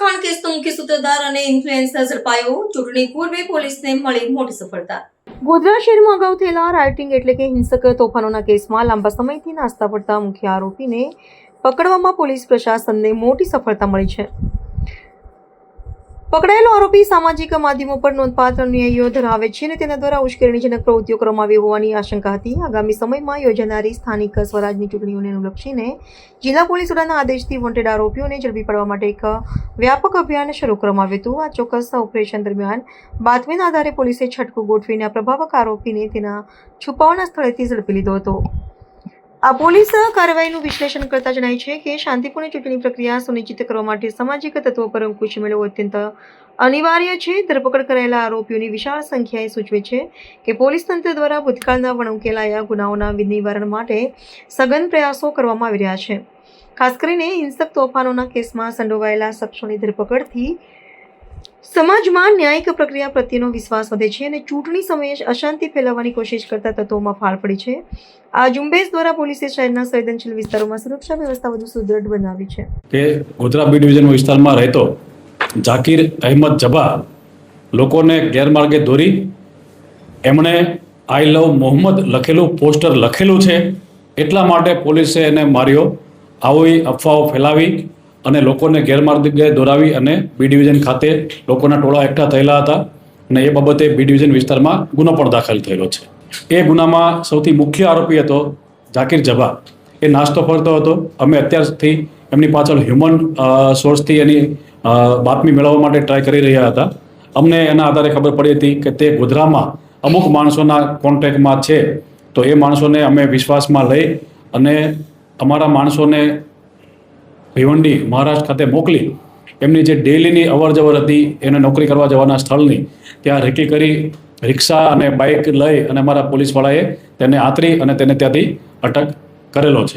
ખાણ કેસનો મુખ્ય સૂત્રધાર અને ઇન્ફ્લુએન્સર ઝડપાયો. ચૂંટણી પૂર્વે પોલીસને મળી મોટી સફળતા. ગોધરા શહેરમાં અગાઉ થયેલા રાઇટિંગ એટલે કે હિંસક તોફાનોના કેસમાં લાંબા સમયથી નાસ્તા પડતા મુખ્ય આરોપીને પકડવામાં પોલીસ પ્રશાસનને મોટી સફળતા મળી છે. પકડાયેલો આરોપી સામાજિક માધ્યમો પર નોંધપાત્ર અનુયાયીઓ ધરાવે છે અને તેના દ્વારા ઉશ્કેરણીજનક પ્રવૃત્તિઓ કરવામાં આવી હોવાની આશંકા હતી. આગામી સમયમાં યોજાનારી સ્થાનિક સ્વરાજની ચૂંટણીઓને અનુલક્ષીને જિલ્લા પોલીસ વડાના આદેશથી વોન્ટેડ આરોપીઓને ઝડપી પાડવા માટે એક વ્યાપક અભિયાન શરૂ કરવામાં આવ્યું હતું. આ ચોક્કસ ઓપરેશન દરમિયાન બાતમીના આધારે પોલીસે છટકું ગોઠવીને આ પ્રભાવક આરોપીને તેના છુપાવાના સ્થળેથી ઝડપી લીધો હતો. આ પોલીસ કાર્યવાહીનું વિશ્લેષણ કરતા જણાય છે કે શાંતિપૂર્ણ ચૂંટણી પ્રક્રિયા સુનિશ્ચિત કરવા માટે સામાજિક તત્વો પર અંકુશ મેળવવો અત્યંત અનિવાર્ય છે. ધરપકડ કરાયેલા આરોપીઓની વિશાળ સંખ્યાએ સૂચવે છે કે પોલીસ તંત્ર દ્વારા ભૂતકાળના વણઉકેલાયા ગુનાઓના નિવારણ માટે સઘન પ્રયાસો કરવામાં આવી રહ્યા છે. ખાસ કરીને હિંસક તોફાનોના કેસમાં સંડોવાયેલા શખ્સોની ધરપકડથી સમાજમાં ન્યાયિક પ્રક્રિયા પ્રત્યેનો વિશ્વાસ વધે છે અને ચૂંટણી સમયે અશાંતિ ફેલાવવાની કોશિશ કરતા તત્વોમાં ફાળ પડી છે. આ ઝુંબેશ દ્વારા પોલીસે શહેરના સંવેદનશીલ વિસ્તારોમાં સુરક્ષા વ્યવસ્થા વધુ સુદૃઢ બનાવી છે. કે ગોધરા બી ડિવિઝન વિસ્તારમાં રહેતો ઝાકીર અહેમદ જબા લોકોને ગેરમાર્ગે દોરી એમણે આઈ લવ મોહમ્મદ લખેલું પોસ્ટર લખેલું છે એટલા માટે પોલીસે એને માર્યો. આવી અફવાઓ ફેલાવી અને લોકોને ગેરમાર્ગે દોરાવી અને બી ડિવિઝન ખાતે લોકોના ટોળા એકઠા થયેલા હતા અને એ બાબતે બી ડિવિઝન વિસ્તારમાં ગુનો પણ દાખલ થયેલો છે. એ ગુનામાં સૌથી મુખ્ય આરોપી હતો ઝાકીર જબા. એ નાસ્તો ફરતો હતો. અમે અત્યારથી એમની પાછળ હ્યુમન સોર્સથી એની બાતમી મેળવવા માટે ટ્રાય કરી રહ્યા હતા. અમને એના આધારે ખબર પડી હતી કે તે ગોધરામાં અમુક માણસોના કોન્ટેક્ટમાં છે. તો એ માણસોને અમે વિશ્વાસમાં લઈ અને અમારા માણસોને ભિવંડી મહારાષ્ટ્ર ખાતે મોકલી એમની જે ડેલીની અવર જવર હતી એને નોકરી કરવા જવાના સ્થળની ત્યાં રેકી કરી રિક્ષા અને બાઇક લઈ અને અમારા પોલીસવાળાએ તેને આતરી અને તેને ત્યાંથી અટક કરેલો છે.